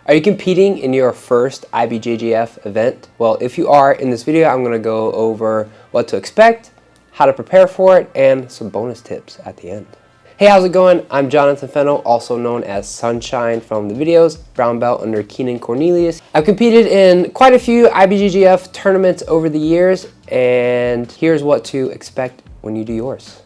Are you competing in your first IBJJF event? Well, if you are, in this video I'm going to go over what to expect, how to prepare for it, and some bonus tips at the end. Hey, how's it going? I'm Jonathan Fennell, also known as Sunshine from the videos, brown belt under Keenan Cornelius. I've competed in quite a few IBJJF tournaments over the years, and here's what to expect when you do yours.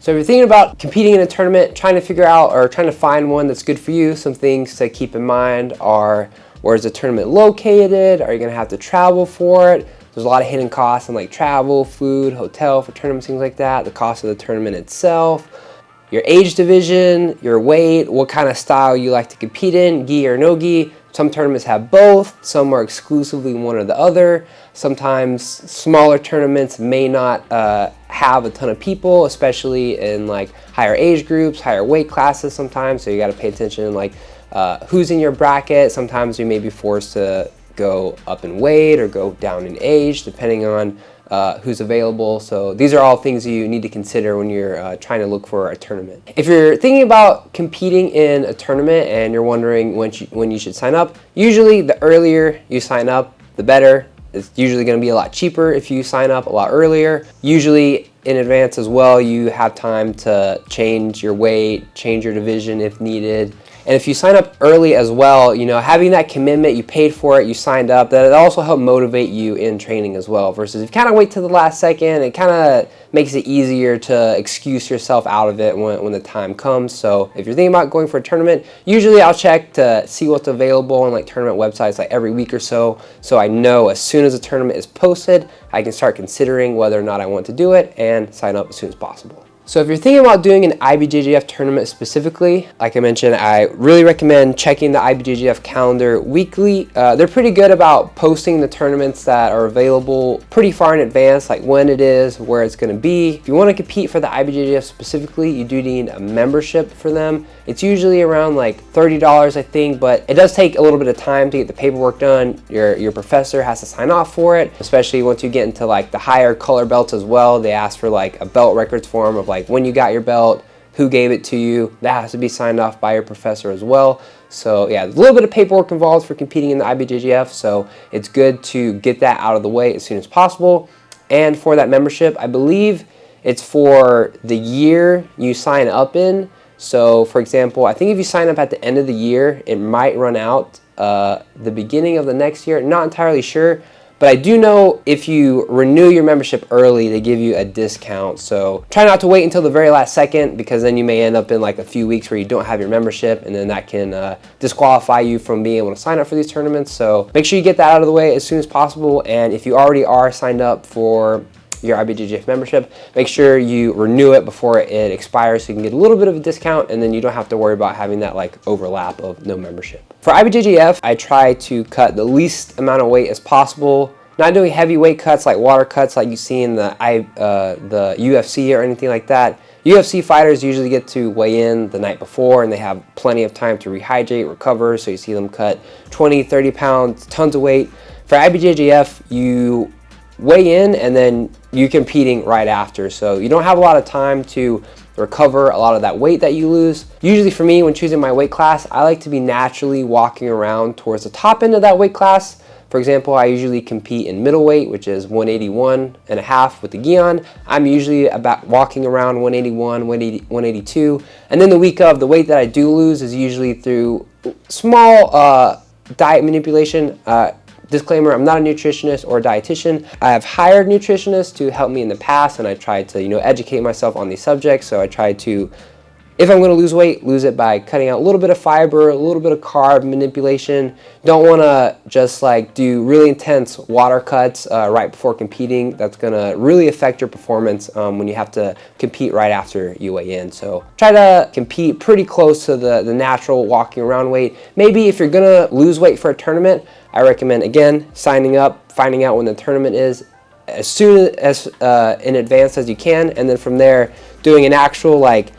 So if you're thinking about competing in a tournament, trying to figure out or trying to find one that's good for you, some things to keep in mind are, where is the tournament located? Are you gonna have to travel for it? There's a lot of hidden costs in like travel, food, hotel for tournaments, things like that, the cost of the tournament itself, your age division, your weight, what kind of style you like to compete in, gi or no gi. Some tournaments have both, some are exclusively one or the other. Sometimes smaller tournaments may not have a ton of people, especially in like higher age groups, higher weight classes sometimes, so you gotta pay attention like who's in your bracket. Sometimes you may be forced to go up in weight or go down in age depending on who's available. So these are all things you need to consider when you're trying to look for a tournament. If you're thinking about competing in a tournament and you're wondering when you should sign up, usually the earlier you sign up, the better. It's usually going to be a lot cheaper if you sign up a lot earlier. Usually in advance as well, you have time to change your weight, change your division if needed. And if you sign up early as well, you know, having that commitment, you paid for it, you signed up, that also help motivate you in training as well. Versus if you kind of wait till the last second, it kind of makes it easier to excuse yourself out of it when the time comes. So if you're thinking about going for a tournament, usually I'll check to see what's available on like tournament websites like every week or so. So I know as soon as a tournament is posted, I can start considering whether or not I want to do it and sign up as soon as possible. So if you're thinking about doing an IBJJF tournament specifically, like I mentioned, I really recommend checking the IBJJF calendar weekly. They're pretty good about posting the tournaments that are available pretty far in advance, like when it is, where it's going to be. If you want to compete for the IBJJF specifically, you do need a membership for them. It's usually around like $30, I think, but it does take a little bit of time to get the paperwork done. Your professor has to sign off for it, especially once you get into like the higher color belts as well. They ask for like a belt records form of like when you got your belt, who gave it to you. That has to be signed off by your professor as well. So yeah, there's a little bit of paperwork involved for competing in the IBJJF, so it's good to get that out of the way as soon as possible. And for that membership, I believe it's for the year you sign up in. So for example, I think if you sign up at the end of the year, it might run out the beginning of the next year. Not entirely sure. But I do know if you renew your membership early, they give you a discount. So try not to wait until the very last second, because then you may end up in like a few weeks where you don't have your membership, and then that can disqualify you from being able to sign up for these tournaments. So make sure you get that out of the way as soon as possible. And if you already are signed up for your IBJJF membership, make sure you renew it before it expires so you can get a little bit of a discount, and then you don't have to worry about having that like overlap of no membership. For IBJJF, I try to cut the least amount of weight as possible. Not doing heavy weight cuts like water cuts like you see in the UFC or anything like that. UFC fighters usually get to weigh in the night before, and they have plenty of time to rehydrate, recover, so you see them cut 20, 30 pounds, tons of weight. For IBJJF, you weigh in and then you're competing right after, so you don't have a lot of time to recover a lot of that weight that you lose. Usually for me, when choosing my weight class, I like to be naturally walking around towards the top end of that weight class. For example, I usually compete in middleweight, which is 181.5 with the gi on. I'm usually about walking around 181, 182. And then the week of, the weight that I do lose is usually through small diet manipulation. Disclaimer, I'm not a nutritionist or a dietitian. I have hired nutritionists to help me in the past, and I try to, educate myself on these subjects. So I try to, if I'm going to lose weight, lose it by cutting out a little bit of fiber, a little bit of carb manipulation. Don't want to just like do really intense water cuts right before competing. That's going to really affect your performance when you have to compete right after you weigh in. So try to compete pretty close to the natural walking around weight. Maybe if you're going to lose weight for a tournament, I recommend, again, signing up, finding out when the tournament is as soon as in advance as you can, and then from there doing an actual like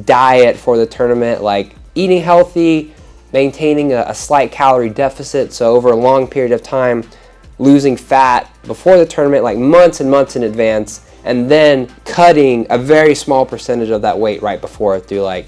diet for the tournament, like eating healthy, maintaining a slight calorie deficit, so over a long period of time losing fat before the tournament, like months and months in advance, and then cutting a very small percentage of that weight right before through like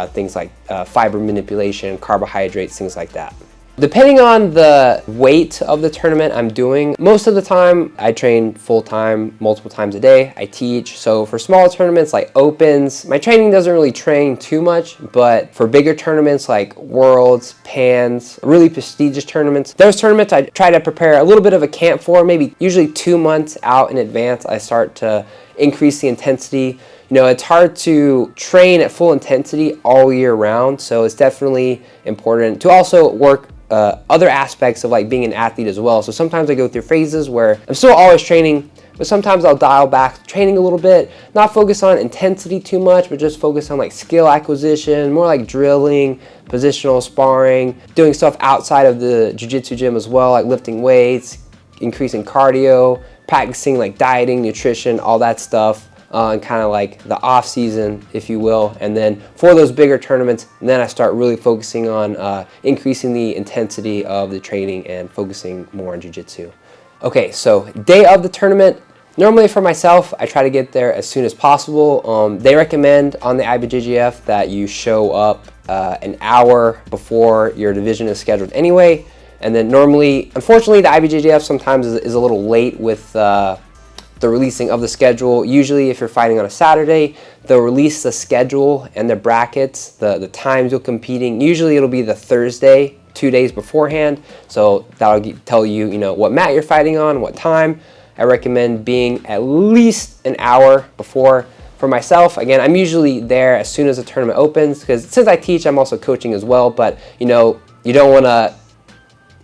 things like fiber manipulation, carbohydrates, things like that. Depending on the weight of the tournament I'm doing, most of the time I train full-time, multiple times a day. I teach. So for smaller tournaments like Opens, my training doesn't really train too much, but for bigger tournaments like Worlds, Pans, really prestigious tournaments, those tournaments I try to prepare a little bit of a camp for, maybe usually 2 months out in advance. I start to increase the intensity. You know, it's hard to train at full intensity all year round, so it's definitely important to also work other aspects of like being an athlete as well. So sometimes I go through phases where I'm still always training, but sometimes I'll dial back training a little bit, not focus on intensity too much, but just focus on like skill acquisition, more like drilling, positional sparring, doing stuff outside of the jiu-jitsu gym as well, like lifting weights, increasing cardio, practicing like dieting, nutrition, all that stuff. And kind of like the off season, if you will. And then for those bigger tournaments, then I start really focusing on increasing the intensity of the training and focusing more on jiu-jitsu. Okay, so day of the tournament, normally for myself, I try to get there as soon as possible. They recommend on the IBJJF that you show up an hour before your division is scheduled anyway. And then normally, unfortunately, the IBJJF sometimes is a little late with the releasing of the schedule. Usually if you're fighting on a Saturday, they'll release the schedule and the brackets, the times you're competing. Usually it'll be the Thursday, 2 days beforehand. So that'll tell you, you know, what mat you're fighting on, what time. I recommend being at least an hour before. For myself, again, I'm usually there as soon as the tournament opens, because since I teach, I'm also coaching as well. But you know, you don't want to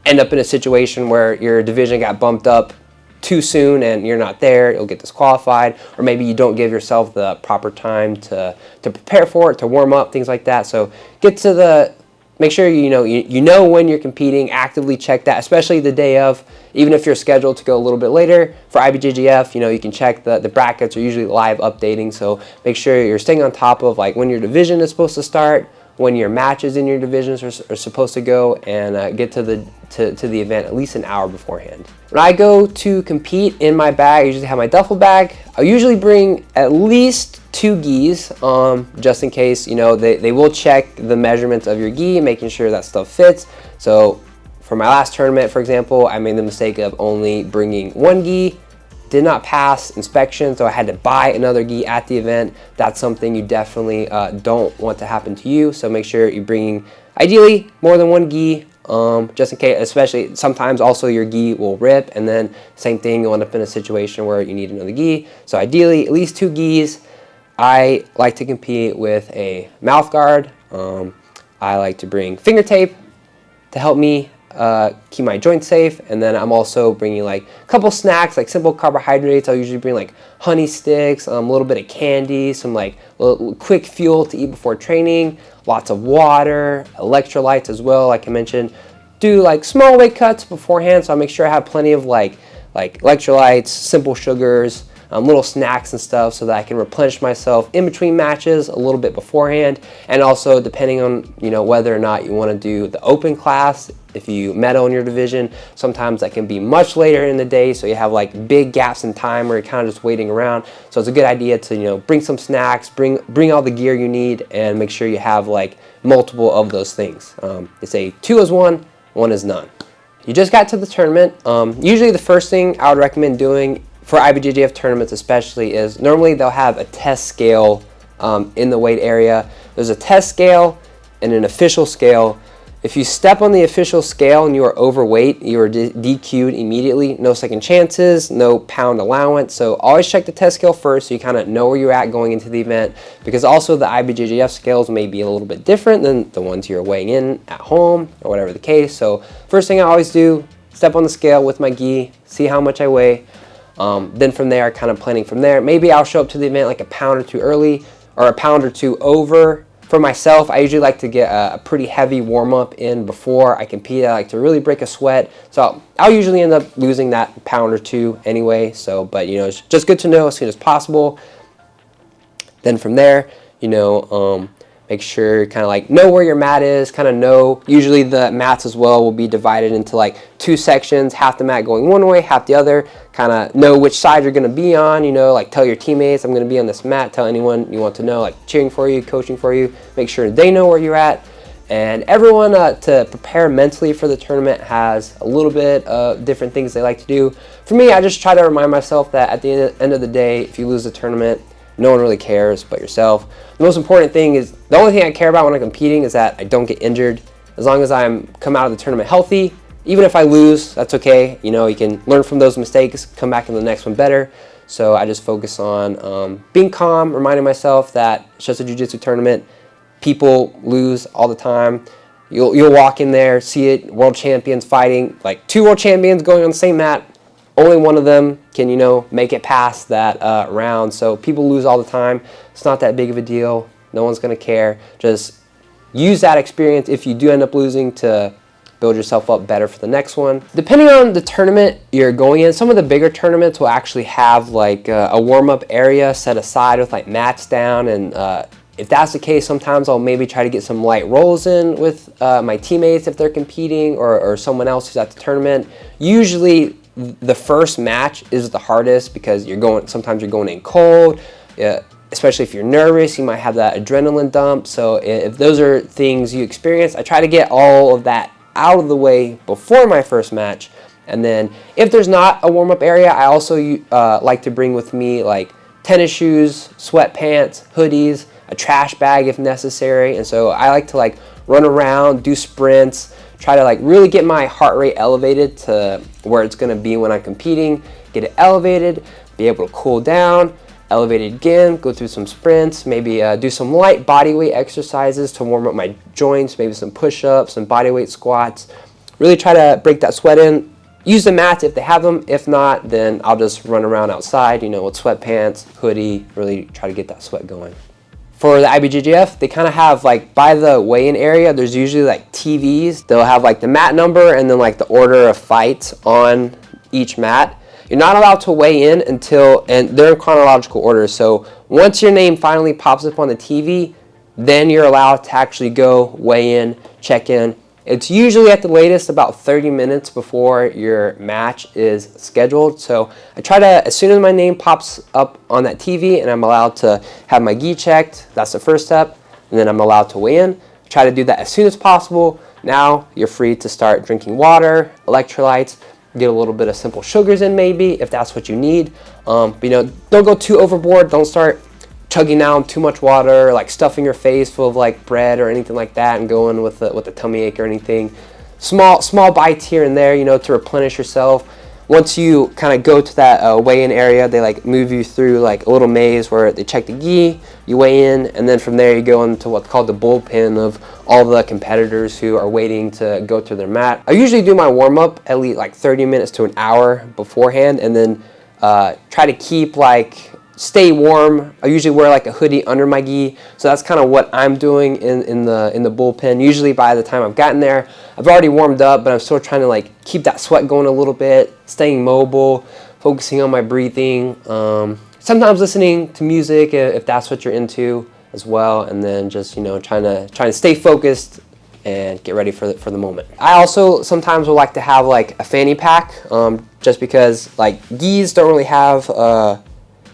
end up in a situation where your division got bumped up too soon and you're not there, you'll get disqualified, or maybe you don't give yourself the proper time to prepare for it, to warm up, things like that. So make sure you know when you're competing, actively check that, especially the day of. Even if you're scheduled to go a little bit later for IBJJF, you know, you can check the brackets are usually live updating, so make sure you're staying on top of like when your division is supposed to start, when your matches in your divisions are supposed to go, and get to the event at least an hour beforehand. When I go to compete, in my bag, I usually have my duffel bag. I'll usually bring at least 2 gis, just in case. You know, they will check the measurements of your gi, making sure that stuff fits. So for my last tournament, for example, I made the mistake of only bringing 1 gi. Did not pass inspection, so I had to buy another gi at the event. That's something you definitely don't want to happen to you. So make sure you're bringing, ideally, more than 1 gi, just in case. Especially sometimes also your gi will rip, and then same thing, you'll end up in a situation where you need another gi. So ideally, at least 2 gis. I like to compete with a mouth guard. I like to bring finger tape to help me keep my joints safe, and then I'm also bringing like a couple snacks, like simple carbohydrates. I'll usually bring like honey sticks, a little bit of candy, some like little quick fuel to eat before training, lots of water, electrolytes as well. Like I mentioned, do like small weight cuts beforehand, so I'll make sure I have plenty of like electrolytes, simple sugars, little snacks and stuff, so that I can replenish myself in between matches a little bit beforehand. And also, depending on, you know, whether or not you want to do the open class, if you medal in your division, sometimes that can be much later in the day, so you have like big gaps in time where you're kind of just waiting around. So it's a good idea to, you know, bring some snacks, bring all the gear you need, and make sure you have like multiple of those things. They say 2 is 1, 1 is none. You just got to the tournament. Usually the first thing I would recommend doing for IBJJF tournaments especially is normally they'll have a test scale in the weight area. There's a test scale and an official scale. If you step on the official scale and you are overweight, you are DQ'd immediately. No second chances, no pound allowance. So always check the test scale first, so you kind of know where you're at going into the event, because also the IBJJF scales may be a little bit different than the ones you're weighing in at home or whatever the case. So first thing I always do, step on the scale with my gi, see how much I weigh. Then from there, kind of planning from there. Maybe I'll show up to the event like a pound or 2 early, or a pound or 2 over. For myself, I usually like to get a pretty heavy warm-up in before I compete. I like to really break a sweat. So I'll usually end up losing that pound or 2 anyway. So, but you know, it's just good to know as soon as possible. Then from there, you know, make sure kind of like know where your mat is, kind of know, usually the mats as well will be divided into like 2 sections, half the mat going one way, half the other, kind of know which side you're going to be on, you know, like tell your teammates, I'm going to be on this mat, tell anyone you want to know, like cheering for you, coaching for you, make sure they know where you're at. And everyone to prepare mentally for the tournament has a little bit of different things they like to do. For me, I just try to remind myself that at the end of the day, if you lose the tournament, no one really cares but yourself. The most important thing is, the only thing I care about when I'm competing is that I don't get injured. As long as I'm come out of the tournament healthy, even if I lose, that's okay. You know, you can learn from those mistakes, come back in the next one better. So I just focus on being calm, reminding myself that it's just a jiu-jitsu tournament. People lose all the time. You'll walk in there, see it, world champions fighting, like 2 world champions going on the same mat. Only one of them can, you know, make it past that round. So people lose all the time. It's not that big of a deal. No one's going to care. Just use that experience if you do end up losing to build yourself up better for the next one. Depending on the tournament you're going in, some of the bigger tournaments will actually have like a warm-up area set aside with like mats down, and if that's the case, sometimes I'll maybe try to get some light rolls in with my teammates if they're competing, or someone else who's at the tournament. Usually the first match is the hardest because sometimes you're going in cold, especially if you're nervous, you might have that adrenaline dump. So if those are things you experience, I try to get all of that out of the way before my first match. And then if there's not a warm-up area, I also like to bring with me like tennis shoes, sweatpants, hoodies, a trash bag if necessary. And so I like to like run around, do sprints, try to like really get my heart rate elevated to where it's going to be when I'm competing, get it elevated, be able to cool down, elevate it again, go through some sprints, maybe do some light body weight exercises to warm up my joints, maybe some push-ups, some body weight squats. Really try to break that sweat in. Use the mats if they have them. If not, then I'll just run around outside, you know, with sweatpants, hoodie, really try to get that sweat going. For the IBJJF, they kind of have like by the weigh-in area, there's usually like TVs. They'll have like the mat number and then like the order of fights on each mat. You're not allowed to weigh in and they're in chronological order. So once your name finally pops up on the TV, then you're allowed to actually go weigh in, check in. It's usually at the latest about 30 minutes before your match is scheduled. So I try to, as soon as my name pops up on that TV and I'm allowed to have my gi checked, that's the first step, and then I'm allowed to weigh in. Try to do that as soon as possible. Now you're free to start drinking water, electrolytes, get a little bit of simple sugars in maybe if that's what you need. But you know, don't go too overboard. Don't start chugging down too much water, like stuffing your face full of like bread or anything like that and going with a tummy ache or anything. Small bites here and there, you know, to replenish yourself. Once you kind of go to that weigh-in area, they like move you through like a little maze where they check the gi, you weigh in, and then from there you go into what's called the bullpen of all the competitors who are waiting to go to their mat. I usually do my warm-up at least like 30 minutes to an hour beforehand, and then try to keep like stay warm. I usually wear like a hoodie under my gi, so that's kind of what I'm doing in the bullpen. Usually by the time I've gotten there, I've already warmed up, but I'm still trying to like keep that sweat going a little bit, staying mobile, focusing on my breathing. Sometimes listening to music if that's what you're into as well, and then just, you know, trying to stay focused and get ready for the moment. I also sometimes would like to have like a fanny pack, just because like gis don't really have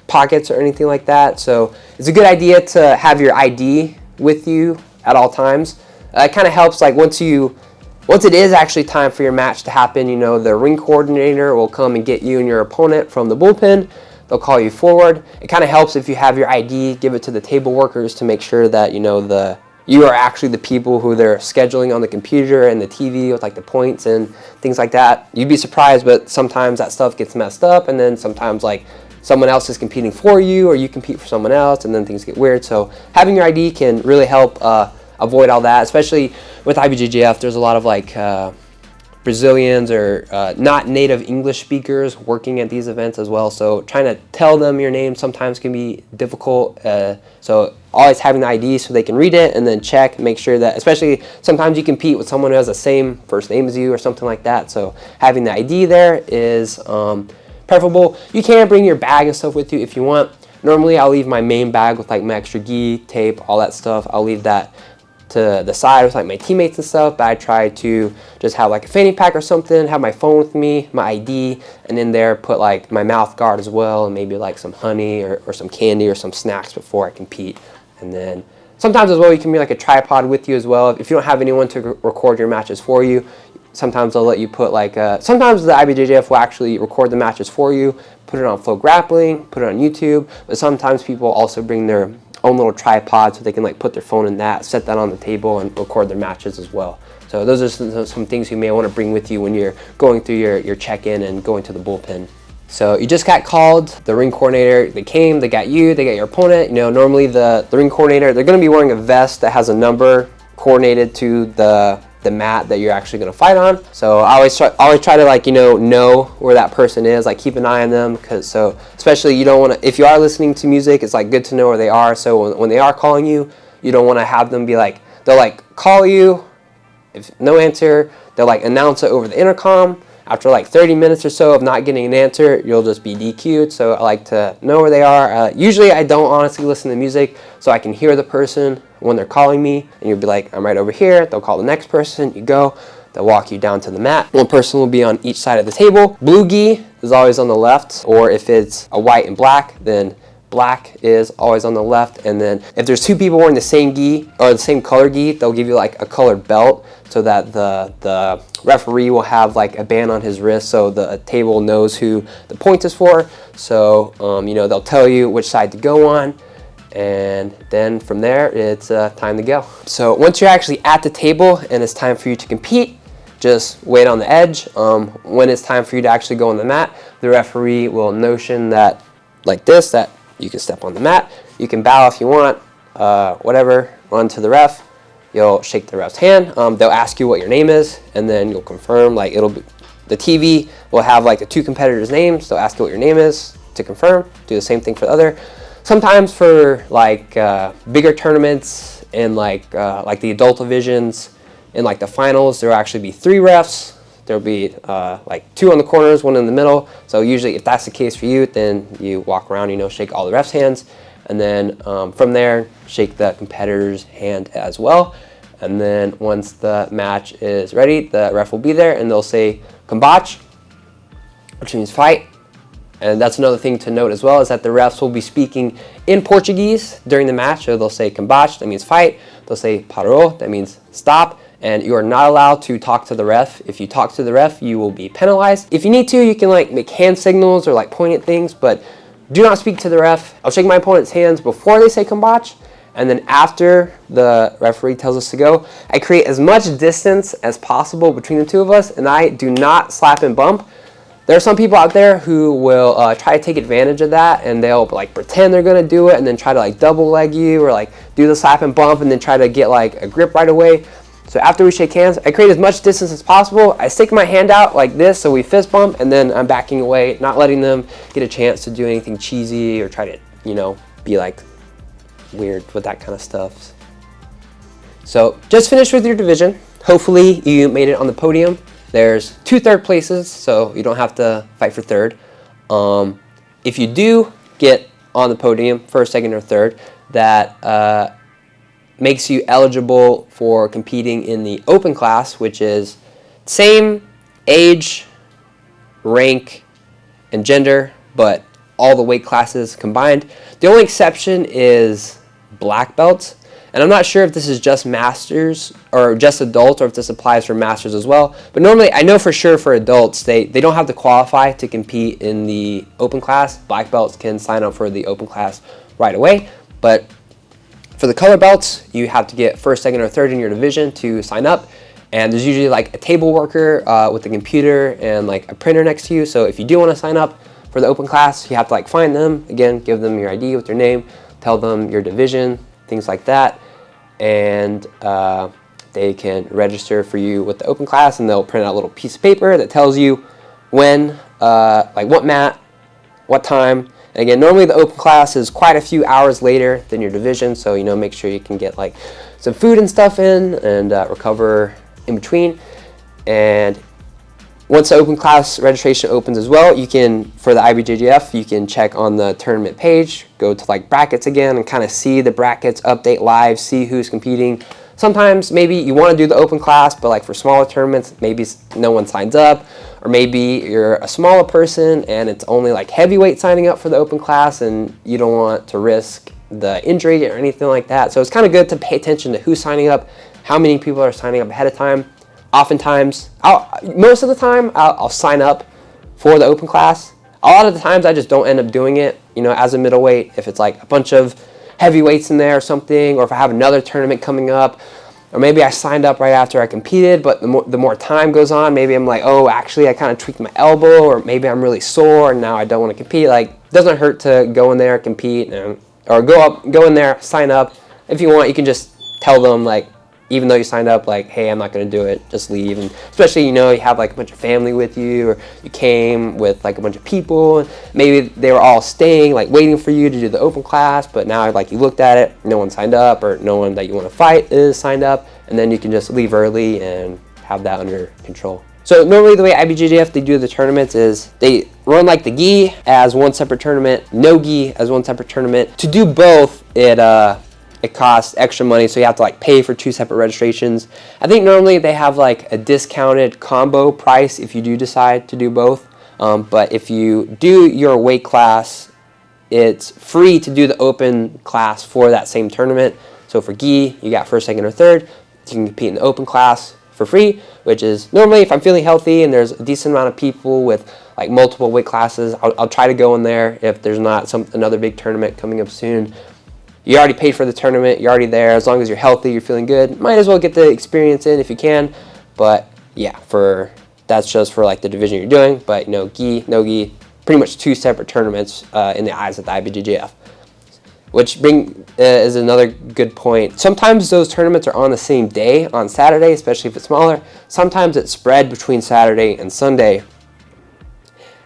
pockets or anything like that, so it's a good idea to have your ID with you at all times. It kind of helps like once it is actually time for your match to happen, you know, the ring coordinator will come and get you and your opponent from the bullpen. They'll call you forward. It kind of helps if you have your ID, give it to the table workers to make sure that, you know, you are actually the people who they're scheduling on the computer and the TV with like the points and things like that. You'd be surprised, but sometimes that stuff gets messed up, and then sometimes like someone else is competing for you or you compete for someone else, and then things get weird. So having your ID can really help avoid all that, especially with IBJJF. There's a lot of like Brazilians or not native English speakers working at these events as well, so trying to tell them your name sometimes can be difficult. So always having the ID so they can read it and then check, make sure that, especially sometimes you compete with someone who has the same first name as you or something like that, so having the ID there is preferable. You can bring your bag and stuff with you if you want. Normally I'll leave my main bag with like my extra gi, tape, all that stuff. I'll leave that to the side with like my teammates and stuff, but I try to just have like a fanny pack or something, have my phone with me, my ID, and in there put like my mouth guard as well, and maybe like some honey or some candy or some snacks before I compete. And then sometimes as well, you can be like a tripod with you as well. If you don't have anyone to record your matches for you, sometimes they'll let you put like, sometimes the IBJJF will actually record the matches for you, put it on Flow Grappling, put it on YouTube, but sometimes people also bring their own little tripod so they can like put their phone in that, set that on the table, and record their matches as well. So those are some things you may want to bring with you when you're going through your check-in and going to the bullpen. So you just got called, the ring coordinator, they came, they got you, they got your opponent. You know, normally the ring coordinator, they're going to be wearing a vest that has a number coordinated to the mat that you're actually going to fight on. So I always try to like, you know where that person is, like keep an eye on them, because so especially you don't want to, if you are listening to music, it's like good to know where they are. So when they are calling you, you don't want to have them be like, they'll like call you, if no answer, they'll like announce it over the intercom. After like 30 minutes or so of not getting an answer, you'll just be DQ'd. So I like to know where they are. Usually I don't honestly listen to music, so I can hear the person when they're calling me, and you'll be like, I'm right over here. They'll call the next person, you go, they'll walk you down to the mat. One person will be on each side of the table. Blue gi is always on the left, or if it's a white and black, then black is always on the left. And then if there's two people wearing the same gi or the same color gi, they'll give you like a colored belt so that the referee will have like a band on his wrist so the table knows who the point is for. So you know, they'll tell you which side to go on, and then from there it's time to go. So once you're actually at the table and it's time for you to compete, just wait on the edge. When it's time for you to actually go on the mat, the referee will notion that like this, that you can step on the mat, you can bow if you want, whatever, run to the ref, you'll shake the ref's hand, they'll ask you what your name is, and then you'll confirm, like it'll be, the TV will have like the two competitors' names, they'll ask you what your name is to confirm, do the same thing for the other. Sometimes for like bigger tournaments and like the adult divisions, in like the finals, there'll actually be 3 refs. There'll be like 2 on the corners, 1 in the middle. So usually if that's the case for you, then you walk around, you know, shake all the refs' hands. And then from there, shake the competitor's hand as well. And then once the match is ready, the ref will be there and they'll say combate, which means fight. And that's another thing to note as well, is that the refs will be speaking in Portuguese during the match. So they'll say combate, that means fight. They'll say parou, that means stop. And you are not allowed to talk to the ref. If you talk to the ref, you will be penalized. If you need to, you can like make hand signals or like point at things, but do not speak to the ref. I'll shake my opponent's hands before they say combate, and then after the referee tells us to go, I create as much distance as possible between the two of us, and I do not slap and bump. There are some people out there who will try to take advantage of that, and they'll like pretend they're gonna do it and then try to like double leg you or like do the slap and bump and then try to get like a grip right away. So after we shake hands, I create as much distance as possible. I stick my hand out like this, so we fist bump, and then I'm backing away, not letting them get a chance to do anything cheesy or try to, you know, be like weird with that kind of stuff. So just finished with your division. Hopefully you made it on the podium. There's 2 third places, so you don't have to fight for third. If you do get on the podium, first, second, or third, that makes you eligible for competing in the open class, which is same age, rank, and gender, but all the weight classes combined. The only exception is black belts, and I'm not sure if this is just masters or just adult, or if this applies for masters as well. But normally, I know for sure for adults, they don't have to qualify to compete in the open class. Black belts can sign up for the open class right away, but for the color belts, you have to get first, second, or third in your division to sign up. And there's usually like a table worker with a computer and like a printer next to you. So if you do want to sign up for the open class, you have to like find them. Again, give them your ID with your name, tell them your division, things like that. And they can register for you with the open class, and they'll print out a little piece of paper that tells you when, like what mat, what time. And again, normally the open class is quite a few hours later than your division, so you know, make sure you can get like some food and stuff in and recover in between. And once the open class registration opens as well, you can, for the IBJJF, you can check on the tournament page, go to like brackets again and kind of see the brackets, update live, see who's competing. Sometimes maybe you want to do the open class, but like for smaller tournaments, maybe no one signs up, or maybe you're a smaller person and it's only like heavyweight signing up for the open class, and you don't want to risk the injury or anything like that. So it's kind of good to pay attention to who's signing up, how many people are signing up ahead of time. Oftentimes, most of the time, I'll sign up for the open class. A lot of the times I just don't end up doing it, you know, as a middleweight. If it's like a bunch of heavyweights in there or something, or if I have another tournament coming up, or maybe I signed up right after I competed, but the more time goes on, maybe I'm like, oh, actually I kind of tweaked my elbow, or maybe I'm really sore and now I don't want to compete. Like, it doesn't hurt to go in there, compete, or go in there, sign up. If you want, you can just tell them, like, even though you signed up, like, hey, I'm not going to do it, just leave. And especially, you know, you have like a bunch of family with you, or you came with like a bunch of people, and maybe they were all staying, like waiting for you to do the open class, but now like you looked at it, no one signed up, or no one that you want to fight is signed up, and then you can just leave early and have that under control. So normally the way IBJJF, they do the tournaments is they run like the gi as one separate tournament, no gi as one separate tournament. To do both, it costs extra money, so you have to like pay for 2 separate registrations. I think normally they have like a discounted combo price if you do decide to do both. But if you do your weight class, it's free to do the open class for that same tournament. So for gi, you got first, second, or third. You can compete in the open class for free, which is normally if I'm feeling healthy and there's a decent amount of people with like multiple weight classes, I'll try to go in there if there's not another big tournament coming up soon. You already paid for the tournament, you're already there. As long as you're healthy, you're feeling good, might as well get the experience in if you can. But yeah, that's just for like the division you're doing. But you know, gi, no gi, pretty much 2 separate tournaments in the eyes of the IBJJF. Which is another good point. Sometimes those tournaments are on the same day, on Saturday, especially if it's smaller. Sometimes it's spread between Saturday and Sunday.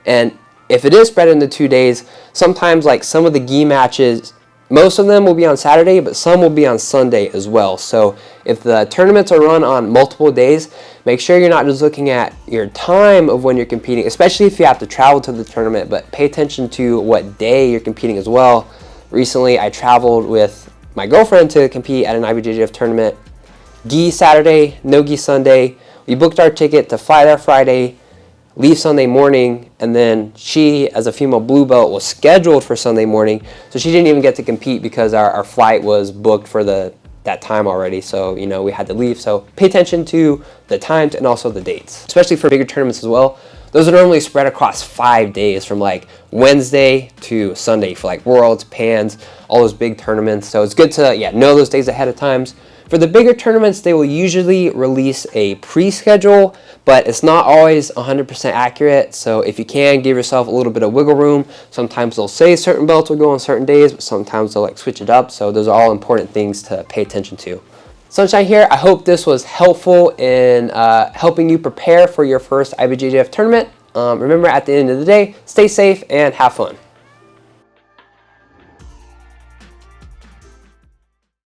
And if it is spread into 2 days, sometimes like some of the gi matches, most of them will be on Saturday, but some will be on Sunday as well. So if the tournaments are run on multiple days, make sure you're not just looking at your time of when you're competing, especially if you have to travel to the tournament, but pay attention to what day you're competing as well. Recently, I traveled with my girlfriend to compete at an IBJJF tournament. Gi Saturday, no gi Sunday. We booked our ticket to fly there Friday, leave Sunday morning, and then she, as a female blue belt, was scheduled for Sunday morning, so she didn't even get to compete because our flight was booked for that time already. So, you know, we had to leave. So pay attention to the times and also the dates, especially for bigger tournaments as well. Those are normally spread across 5 days, from like Wednesday to Sunday for like Worlds, Pans, all those big tournaments. So it's good to know those days ahead of time. For the bigger tournaments, they will usually release a pre-schedule, but it's not always 100% accurate. So if you can, give yourself a little bit of wiggle room. Sometimes they'll say certain belts will go on certain days, but sometimes they'll like switch it up. So those are all important things to pay attention to. Sunshine here. I hope this was helpful in helping you prepare for your first IBJJF tournament. Remember, at the end of the day, stay safe and have fun.